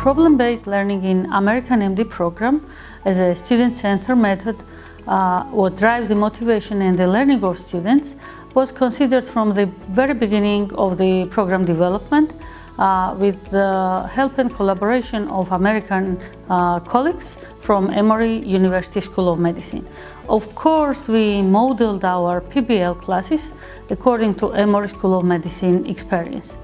Problem-based learning in American MD program as a student-centered method what drives the motivation and the learning of students was considered from the very beginning of the program development with the help and collaboration of American colleagues from Emory University School of Medicine. Of course, we modeled our PBL classes according to Emory School of Medicine experience.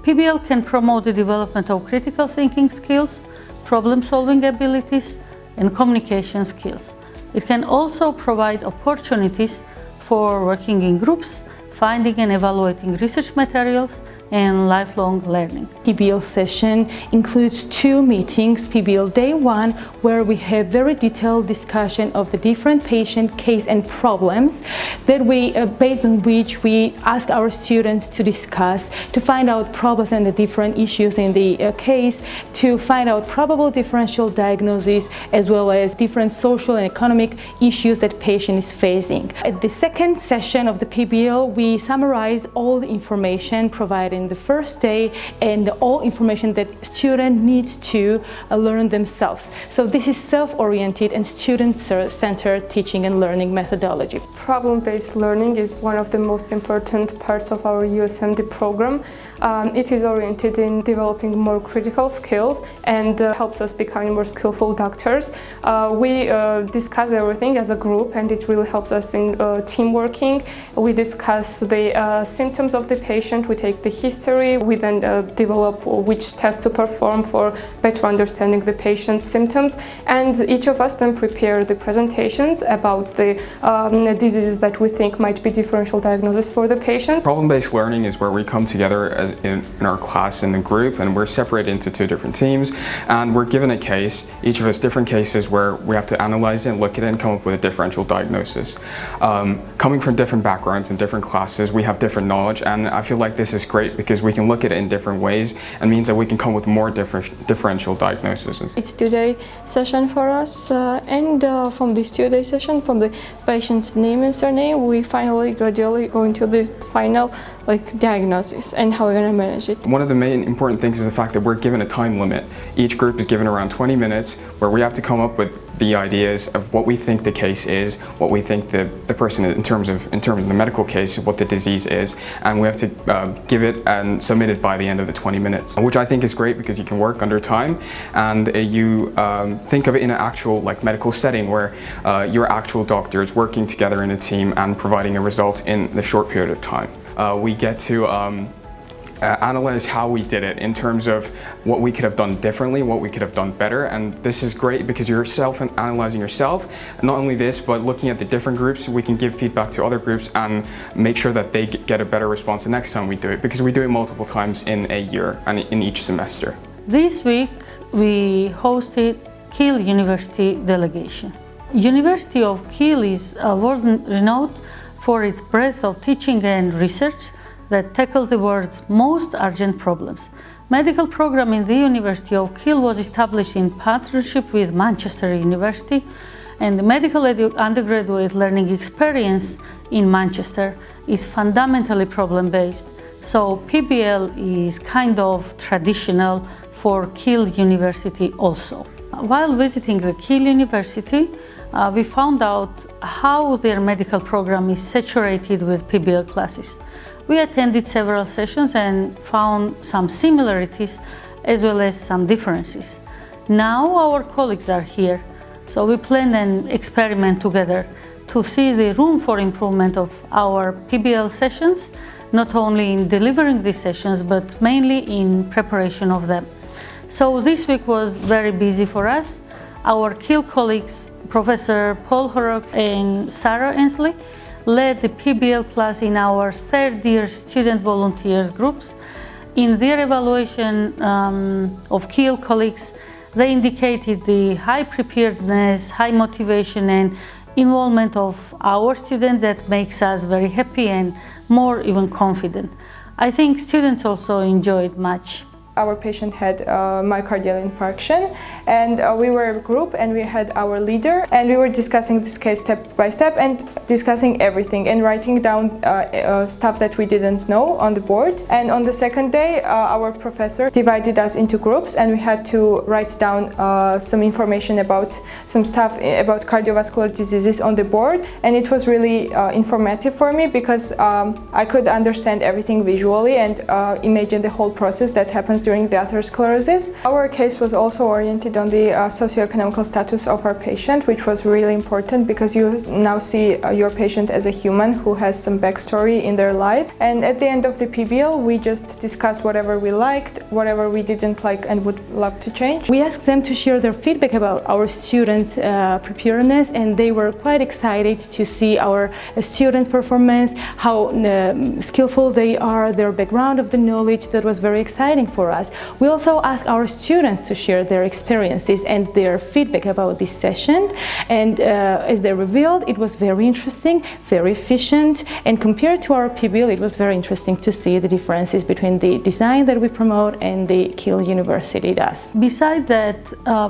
PBL can promote the development of critical thinking skills, problem-solving abilities, and communication skills. It can also provide opportunities for working in groups, finding and evaluating research materials, and lifelong learning. PBL session includes 2 meetings, PBL Day 1, where we have very detailed discussion of the different patient case and problems that based on which we ask our students to discuss, to find out problems and the different issues in the case, to find out probable differential diagnosis, as well as different social and economic issues that patient is facing. At the second session of the PBL, we summarize all the information provided in the first day and all information that student needs to learn themselves. So this is self-oriented and student-centered teaching and learning methodology. Problem-based learning is one of the most important parts of our USMD program. It is oriented in developing more critical skills and helps us become more skillful doctors. We discuss everything as a group, and it really helps us in team working. We discuss the symptoms of the patient, we take the history, we then develop which tests to perform for better understanding the patient's symptoms, and each of us then prepare the presentations about the diseases that we think might be differential diagnosis for the patients. Problem-based learning is where we come together in our class in the group, and we're separated into 2 different teams, and we're given a case, each of us different cases where we have to analyze it, look at it, and come up with a differential diagnosis. Coming from different backgrounds and different classes, we have different knowledge, and I feel like this is great because we can look at it in different ways and means that we can come with more differential diagnoses. It's 2-day session for us, and from this 2-day session, from the patient's name and surname, we finally gradually go into this final diagnosis and how we're going to manage it. One of the main important things is the fact that we're given a time limit. Each group is given around 20 minutes where we have to come up with the ideas of what we think the case is, what we think the person in terms of the medical case, what the disease is, and we have to give it and submit it by the end of the 20 minutes, which I think is great because you can work under time and you think of it in an actual medical setting where your actual doctors working together in a team and providing a result in a short period of time. We get to analyze how we did it in terms of what we could have done differently, what we could have done better, and this is great because you're self-analyzing yourself. Not only this, but looking at the different groups, we can give feedback to other groups and make sure that they get a better response the next time we do it, because we do it multiple times in a year and in each semester. This week we hosted Keele University delegation. University of Keele is world-renowned for its breadth of teaching and research that tackle the world's most urgent problems. Medical program in the University of Keele was established in partnership with Manchester University, and the medical undergraduate learning experience in Manchester is fundamentally problem-based. So PBL is kind of traditional for Keele University also. While visiting the Keele University, we found out how their medical program is saturated with PBL classes. We attended several sessions and found some similarities as well as some differences. Now our colleagues are here, so we plan an experiment together to see the room for improvement of our PBL sessions, not only in delivering these sessions, but mainly in preparation of them. So this week was very busy for us. Our Keele colleagues, Professor Paul Horrocks and Sarah Ensley, led the PBL class in our 3rd-year student volunteers groups. In their evaluation of Keele colleagues, they indicated the high preparedness, high motivation and involvement of our students that makes us very happy and more even confident. I think students also enjoyed much. our patient had myocardial infarction, and we were a group and we had our leader, and we were discussing this case step by step and discussing everything and writing down stuff that we didn't know on the board. And on the second day, our professor divided us into groups and we had to write down some information about some stuff about cardiovascular diseases on the board, and it was really informative for me because I could understand everything visually and imagine the whole process that happens during the atherosclerosis. Our case was also oriented on the socioeconomic status of our patient, which was really important because you now see your patient as a human who has some backstory in their life. And at the end of the PBL, we just discussed whatever we liked, whatever we didn't like and would love to change. We asked them to share their feedback about our students' preparedness, and they were quite excited to see our students' performance, how skillful they are, their background of the knowledge. That was very exciting for us. We also asked our students to share their experiences and their feedback about this session, and as they revealed, it was very interesting, very efficient, and compared to our PBL, it was very interesting to see the differences between the design that we promote and the Keele University does. Besides that,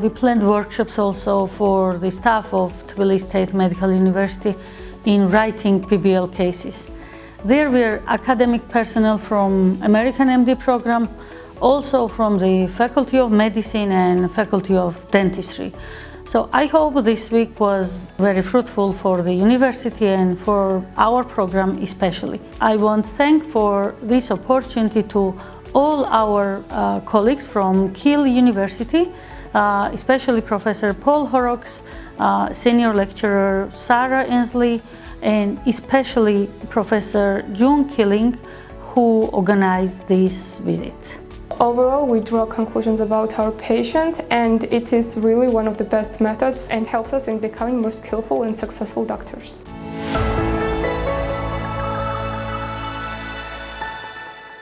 we planned workshops also for the staff of Tbilisi State Medical University in writing PBL cases. There were academic personnel from American MD program, also from the Faculty of Medicine and Faculty of Dentistry. So I hope this week was very fruitful for the university and for our program especially. I want to thank for this opportunity to all our colleagues from Keele University, especially Professor Paul Horrocks, Senior Lecturer Sarah Ensley, and especially Professor June Killing, who organized this visit. Overall, we draw conclusions about our patient, and it is really one of the best methods and helps us in becoming more skillful and successful doctors.